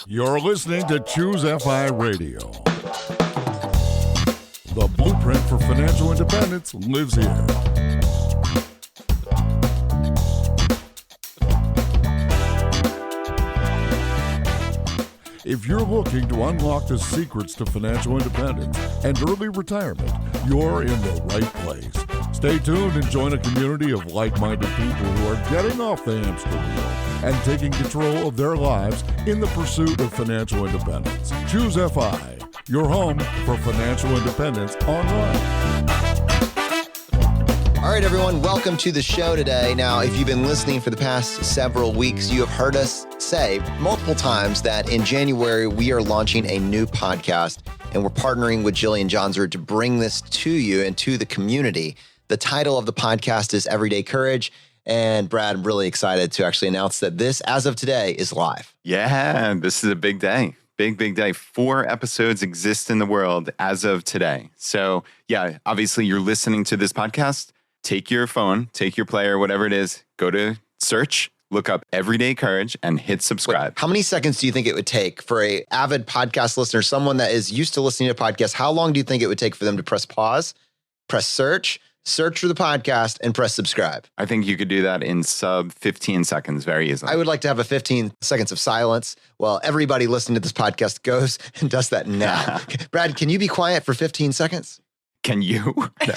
You're listening to ChooseFI Radio. The blueprint for financial independence lives here. If you're looking to unlock the secrets to financial independence and early retirement, you're in the right place. Stay tuned and join a community of like-minded people who are getting off the hamster wheel and taking control of their lives in the pursuit of financial independence. ChooseFI, your home for financial independence online. All right, everyone, welcome to the show today. Now, if you've been listening for the past several weeks, you have heard us say multiple times that in January, we are launching a new podcast, and we're partnering with Jillian Johnser to bring this to you and to the community. The title of the podcast is Everyday Courage, and Brad, I'm really excited to actually announce that this, as of today, is live. Yeah, this is a big day. Big day. 4 episodes exist in the world as of today. So, yeah, obviously, you're listening to this podcast. Take your phone, take your player, whatever it is, go to search, look up Everyday Courage, and hit subscribe. Wait, how many seconds do you think it would take for a avid podcast listener, someone that is used to listening to podcasts, how long do you think it would take for them to press pause, press search for the podcast, and press subscribe? I think you could do that in sub 15 seconds very easily. I would like to have a 15 seconds of silence while everybody listening to this podcast goes and does that now. Brad, can you be quiet for 15 seconds? Can you? No.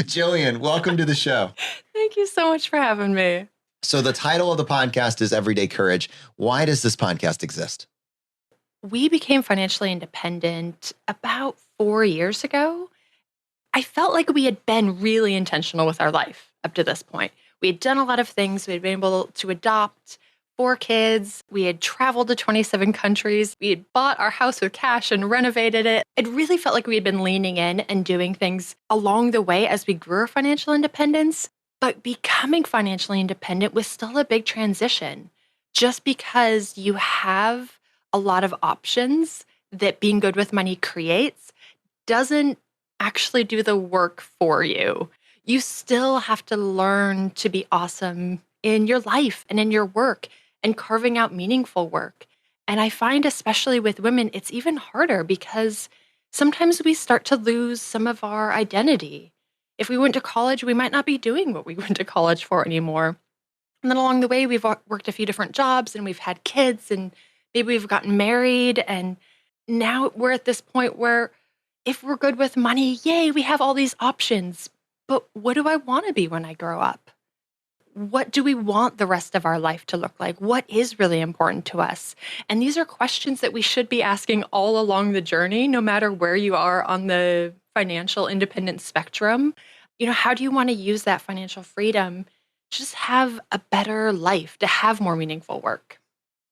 Jillian, welcome to the show. Thank you so much for having me. So the title of the podcast is Everyday Courage. Why does this podcast exist? We became financially independent about 4 years ago. I felt like we had been really intentional with our life up to this point. We had done a lot of things. We had been able to adopt 4 kids. We had traveled to 27 countries. We had bought our house with cash and renovated it. It really felt like we had been leaning in and doing things along the way as we grew our financial independence. But becoming financially independent was still a big transition. Just because you have a lot of options that being good with money creates doesn't actually do the work for you. You still have to learn to be awesome in your life and in your work and carving out meaningful work. And I find, especially with women, it's even harder because sometimes we start to lose some of our identity. If we went to college, we might not be doing what we went to college for anymore. And then along the way, we've worked a few different jobs and we've had kids and maybe we've gotten married. And now we're at this point where if we're good with money, yay, we have all these options. But what do I want to be when I grow up? What do we want the rest of our life to look like? What is really important to us? And these are questions that we should be asking all along the journey, no matter where you are on the financial independence spectrum. You know, how do you want to use that financial freedom? Just have a better life, to have more meaningful work.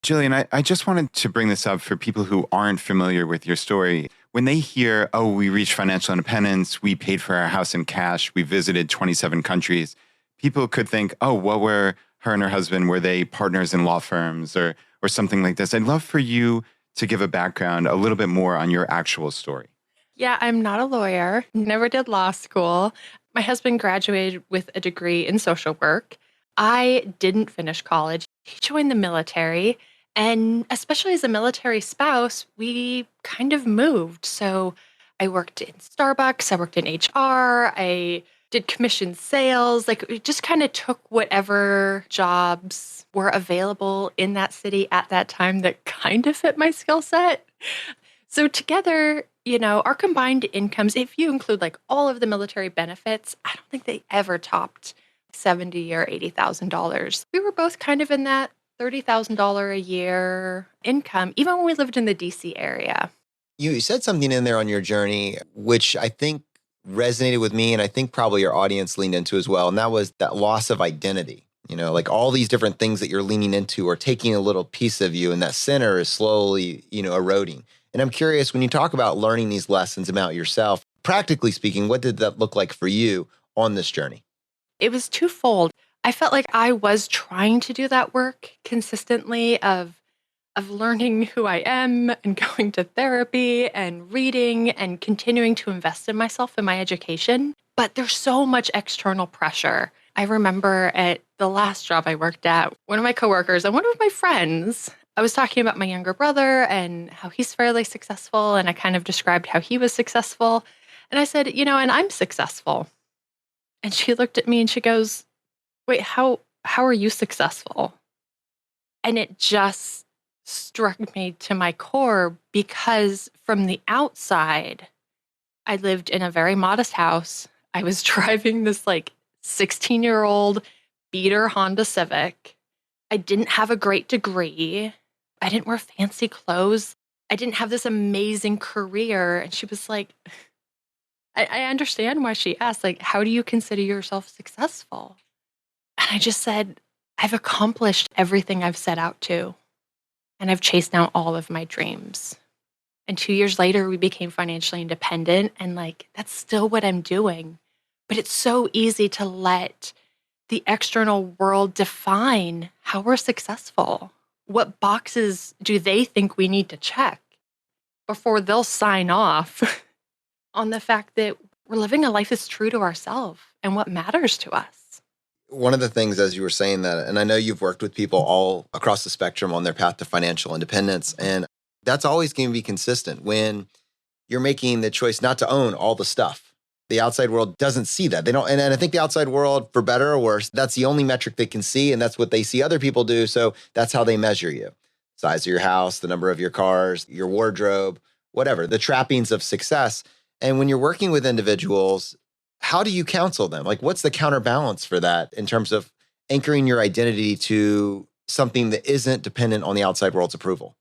Jillian, I just wanted to bring this up for people who aren't familiar with your story. When they hear, oh, we reached financial independence, we paid for our house in cash, we visited 27 countries, people could think, oh, what were her and her husband? Were they partners in law firms or something like this? I'd love for you to give a background a little bit more on your actual story. Yeah, I'm not a lawyer, never did law school. My husband graduated with a degree in social work. I didn't finish college. He joined the military. And especially as a military spouse, we kind of moved. So I worked in Starbucks, I worked in HR, I did commission sales. Like, we just kind of took whatever jobs were available in that city at that time that kind of fit my skill set. So together, you know, our combined incomes, if you include like all of the military benefits, I don't think they ever topped $70,000 or $80,000. We were both kind of in that $30,000 a year income, even when we lived in the DC area. You said something in there on your journey, which I think resonated with me, and I think probably your audience leaned into as well. And that was that loss of identity. You know, like all these different things that you're leaning into are taking a little piece of you, and that center is slowly, eroding. And I'm curious, when you talk about learning these lessons about yourself, practically speaking, what did that look like for you on this journey? It was twofold. I felt like I was trying to do that work consistently of learning who I am and going to therapy and reading and continuing to invest in myself and my education. But there's so much external pressure I remember at the last job I worked at, one of my coworkers and one of my friends, I was talking about my younger brother and how he's fairly successful. And I kind of described how he was successful. And I said, and I'm successful. And she looked at me and she goes, wait, how are you successful? And it just struck me to my core because from the outside, I lived in a very modest house. I was driving this 16-year-old beater Honda Civic. I didn't have a great degree. I didn't wear fancy clothes. I didn't have this amazing career. And she was like, I understand why she asked, how do you consider yourself successful? And I just said, I've accomplished everything I've set out to. And I've chased down all of my dreams. And 2 years later, we became financially independent. And that's still what I'm doing. But it's so easy to let the external world define how we're successful. What boxes do they think we need to check before they'll sign off on the fact that we're living a life that's true to ourselves and what matters to us? One of the things, as you were saying that, and I know you've worked with people all across the spectrum on their path to financial independence, and that's always going to be consistent when you're making the choice not to own all the stuff. The outside world doesn't see that. They don't, and I think the outside world, for better or worse, that's the only metric they can see, and that's what they see other people do. So that's how they measure you. Size of your house, the number of your cars, your wardrobe, whatever, the trappings of success. And when you're working with individuals, how do you counsel them? What's the counterbalance for that in terms of anchoring your identity to something that isn't dependent on the outside world's approval?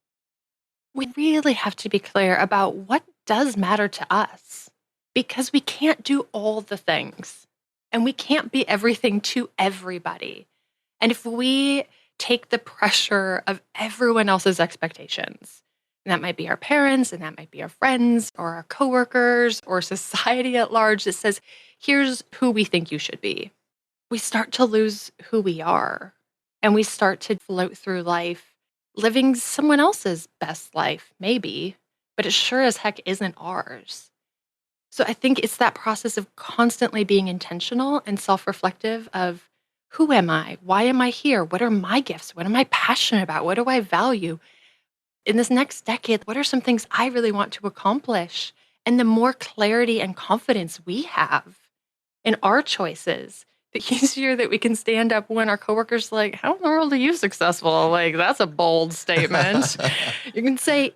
We really have to be clear about what does matter to us, because we can't do all the things and we can't be everything to everybody. And if we take the pressure of everyone else's expectations, and that might be our parents, and that might be our friends or our coworkers or society at large that says, here's who we think you should be, we start to lose who we are. And we start to float through life living someone else's best life, maybe, but it sure as heck isn't ours. So I think it's that process of constantly being intentional and self-reflective of, who am I? Why am I here? What are my gifts? What am I passionate about? What do I value? In this next decade, what are some things I really want to accomplish? And the more clarity and confidence we have in our choices, the easier that we can stand up when our coworkers like, how in the world are you successful? That's a bold statement. You can say,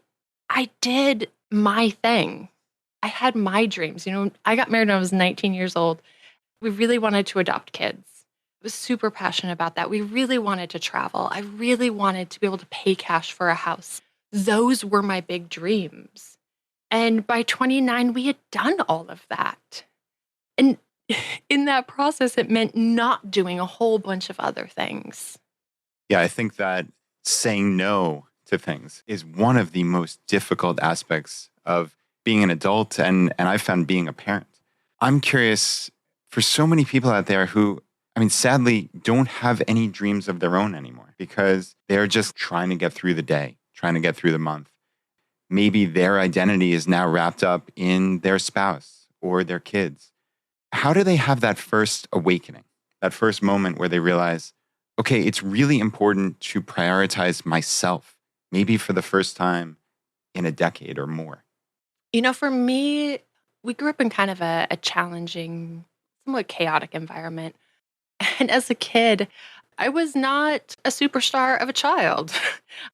I did my thing. I had my dreams. I got married when I was 19 years old. We really wanted to adopt kids. I was super passionate about that. We really wanted to travel. I really wanted to be able to pay cash for a house. Those were my big dreams. And by 29, we had done all of that. And in that process, it meant not doing a whole bunch of other things. Yeah, I think that saying no to things is one of the most difficult aspects of being an adult and I found being a parent. I'm curious, for so many people out there who, sadly, don't have any dreams of their own anymore because they're just trying to get through the day, trying to get through the month. Maybe their identity is now wrapped up in their spouse or their kids. How do they have that first awakening, that first moment where they realize, okay, it's really important to prioritize myself, maybe for the first time in a decade or more? For me, we grew up in kind of a challenging, somewhat chaotic environment. And as a kid, I was not a superstar of a child.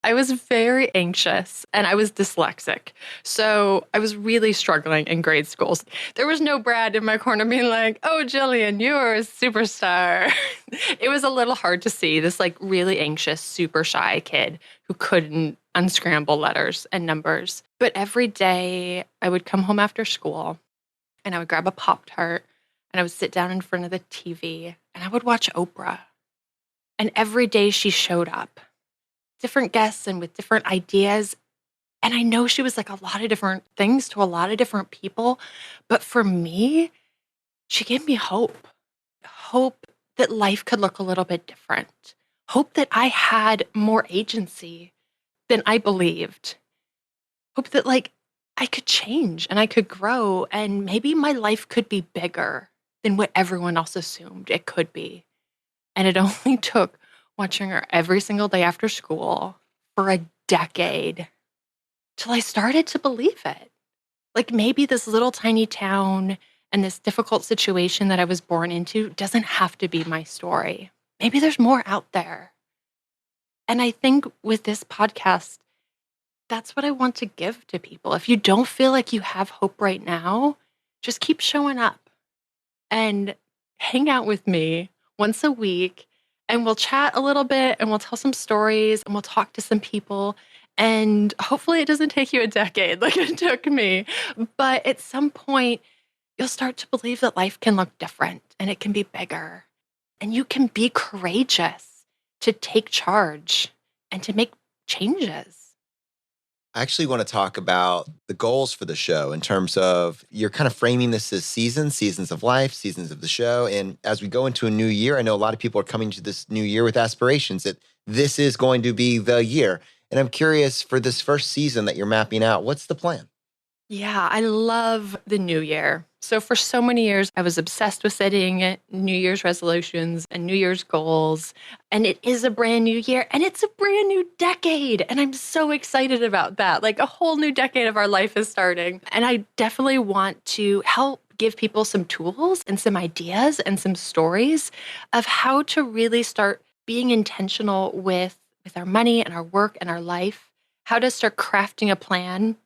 I was very anxious and I was dyslexic. So I was really struggling in grade schools. There was no Brad in my corner being like, oh, Jillian, you're a superstar. It was a little hard to see this really anxious, super shy kid who couldn't unscramble letters and numbers. But every day I would come home after school and I would grab a Pop-Tart and I would sit down in front of the TV and I would watch Oprah. And every day she showed up, different guests and with different ideas. And I know she was a lot of different things to a lot of different people. But for me, she gave me hope. Hope that life could look a little bit different. Hope that I had more agency than I believed. Hope that I could change and I could grow and maybe my life could be bigger than what everyone else assumed it could be. And it only took watching her every single day after school for a decade till I started to believe it. Like maybe this little tiny town and this difficult situation that I was born into doesn't have to be my story. Maybe there's more out there. And I think with this podcast, that's what I want to give to people. If you don't feel like you have hope right now, just keep showing up and hang out with me once a week, and we'll chat a little bit and we'll tell some stories and we'll talk to some people. And hopefully it doesn't take you a decade like it took me. But at some point, you'll start to believe that life can look different and it can be bigger. And you can be courageous to take charge and to make changes. I actually want to talk about the goals for the show in terms of you're kind of framing this as seasons of life, seasons of the show. And as we go into a new year, I know a lot of people are coming to this new year with aspirations that this is going to be the year. And I'm curious, for this first season that you're mapping out, what's the plan? Yeah, I love the new year. So for so many years, I was obsessed with setting New Year's resolutions and New Year's goals. And it is a brand new year and it's a brand new decade. And I'm so excited about that. Like a whole new decade of our life is starting. And I definitely want to help give people some tools and some ideas and some stories of how to really start being intentional with our money and our work and our life, how to start crafting a plan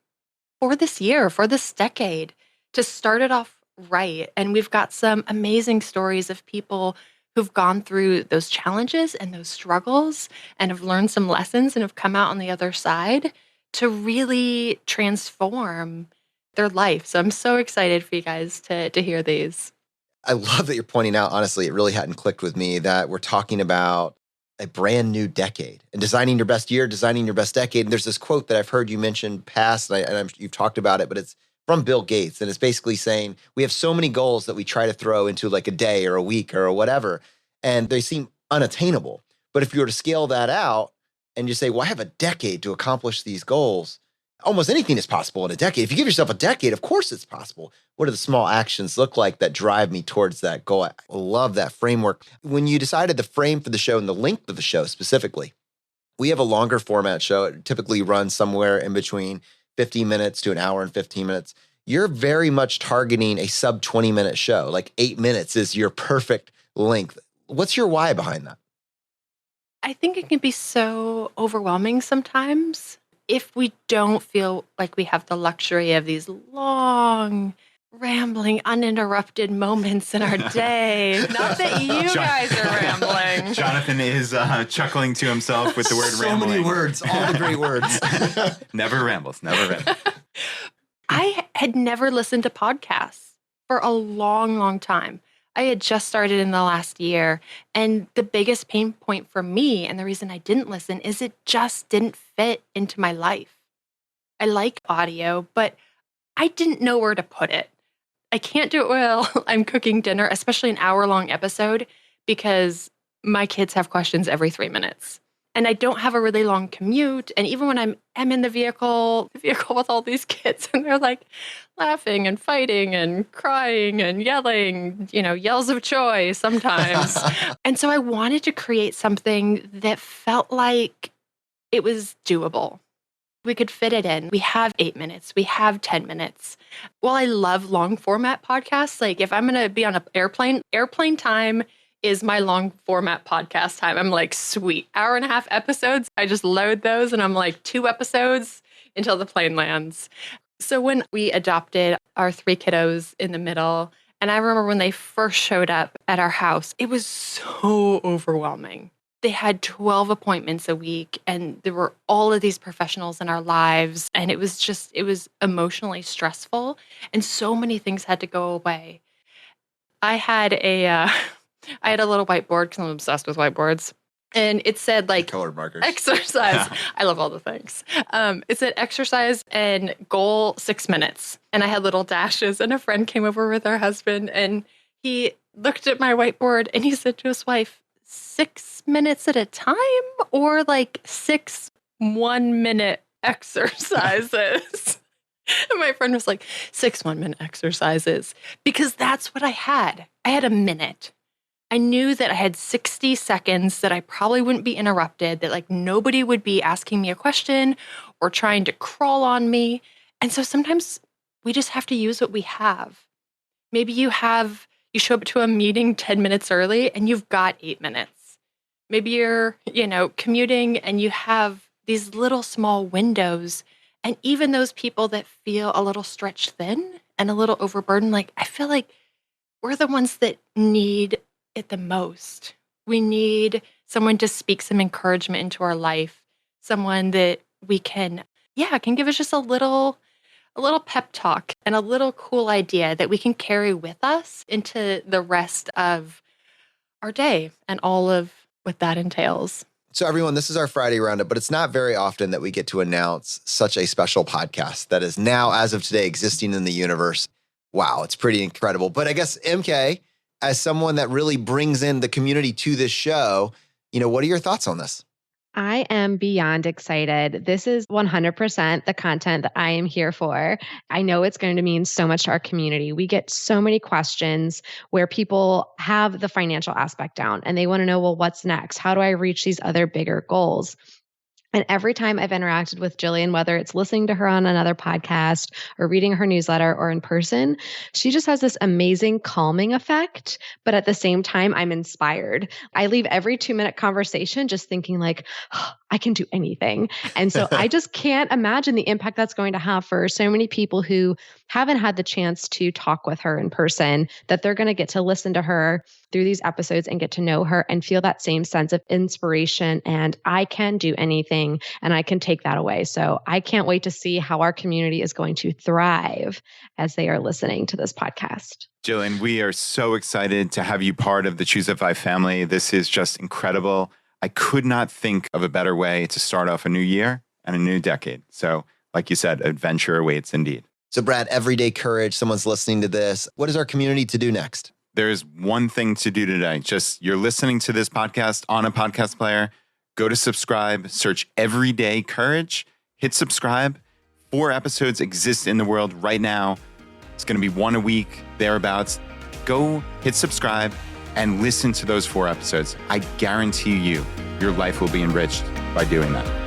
for this year, for this decade, to start it off right. And we've got some amazing stories of people who've gone through those challenges and those struggles and have learned some lessons and have come out on the other side to really transform their life. So I'm so excited for you guys to hear these. I love that you're pointing out, honestly, it really hadn't clicked with me that we're talking about a brand new decade and designing your best year, designing your best decade. And there's this quote that I've heard you mention past, and you've talked about it, but it's from Bill Gates. And it's basically saying we have so many goals that we try to throw into like a day or a week or whatever, and they seem unattainable. But if you were to scale that out and you say, well, I have a decade to accomplish these goals, almost anything is possible in a decade. If you give yourself a decade, of course it's possible. What do the small actions look like that drive me towards that goal? I love that framework. When you decided the frame for the show and the length of the show specifically, we have a longer format show. It typically runs somewhere in between 15 minutes to an hour and 15 minutes. You're very much targeting a sub 20-minute show. Like 8 minutes is your perfect length. What's your why behind that? I think it can be so overwhelming sometimes if we don't feel like we have the luxury of these long, rambling, uninterrupted moments in our day. Not that you guys are rambling. Jonathan is chuckling to himself with the word rambling. So many words, all the great words. Never rambles. I had never listened to podcasts for a long, long time. I had just started in the last year. And the biggest pain point for me, and the reason I didn't listen, is it just didn't fit into my life. I like audio, but I didn't know where to put it. I can't do it while I'm cooking dinner, especially an hour-long episode, because my kids have questions every 3 minutes. And I don't have a really long commute. And even when I'm in the vehicle with all these kids, and they're like laughing and fighting and crying and yelling, yells of joy sometimes. And so I wanted to create something that felt like it was doable. We could fit it in. We have 8 minutes. We have 10 minutes. While I love long format podcasts, like if I'm going to be on an airplane time is my long format podcast time. I'm like, sweet, 1.5 hour episodes. I just load those and I'm like 2 episodes until the plane lands. So when we adopted our 3 kiddos in the middle, and I remember when they first showed up at our house, it was so overwhelming. They had 12 appointments a week and there were all of these professionals in our lives. And it was emotionally stressful. And so many things had to go away. I had a little whiteboard because I'm obsessed with whiteboards. And it said like colored markers. Exercise. I love all the things. It said exercise and goal 6 minutes. And I had little dashes, and a friend came over with her husband and he looked at my whiteboard and he said to his wife, 6 minutes at a time or like 6 1-minute exercises? And my friend was like, 6 1-minute exercises, because that's what I had. I had a minute. I knew that I had 60 seconds that I probably wouldn't be interrupted, that like nobody would be asking me a question or trying to crawl on me. And so sometimes we just have to use what we have. Maybe you show up to a meeting 10 minutes early and you've got 8 minutes. Maybe you're, commuting and you have these little small windows. And even those people that feel a little stretched thin and a little overburdened, like I feel like we're the ones that need it the most. We need someone to speak some encouragement into our life, someone that we can give us just a little pep talk and a little cool idea that we can carry with us into the rest of our day and all of what that entails. So everyone, this is our Friday roundup, but it's not very often that we get to announce such a special podcast that is now, as of today, existing in the universe. Wow, it's pretty incredible. But I guess, MK, as someone that really brings in the community to this show, what are your thoughts on this? I am beyond excited. This is 100% the content that I am here for. I know it's going to mean so much to our community. We get so many questions where people have the financial aspect down and they want to know, well, what's next? How do I reach these other bigger goals? And every time I've interacted with Jillian, whether it's listening to her on another podcast or reading her newsletter or in person, she just has this amazing calming effect. But at the same time, I'm inspired. I leave every 2-minute conversation just thinking like, oh, I can do anything. And so I just can't imagine the impact that's going to have for so many people who haven't had the chance to talk with her in person, that they're going to get to listen to her through these episodes and get to know her and feel that same sense of inspiration and I can do anything and I can take that away. So I can't wait to see how our community is going to thrive as they are listening to this podcast. Jillian, we are so excited to have you part of the ChooseFI family. This is just incredible. I could not think of a better way to start off a new year and a new decade. So like you said, adventure awaits indeed. So Brad, everyday courage, someone's listening to this. What is our community to do next? There's one thing to do today. Just you're listening to this podcast on a podcast player. Go to subscribe, search Everyday Courage, hit subscribe. 4 episodes exist in the world right now. It's going to be 1 a week, thereabouts. Go hit subscribe and listen to those 4 episodes. I guarantee you, your life will be enriched by doing that.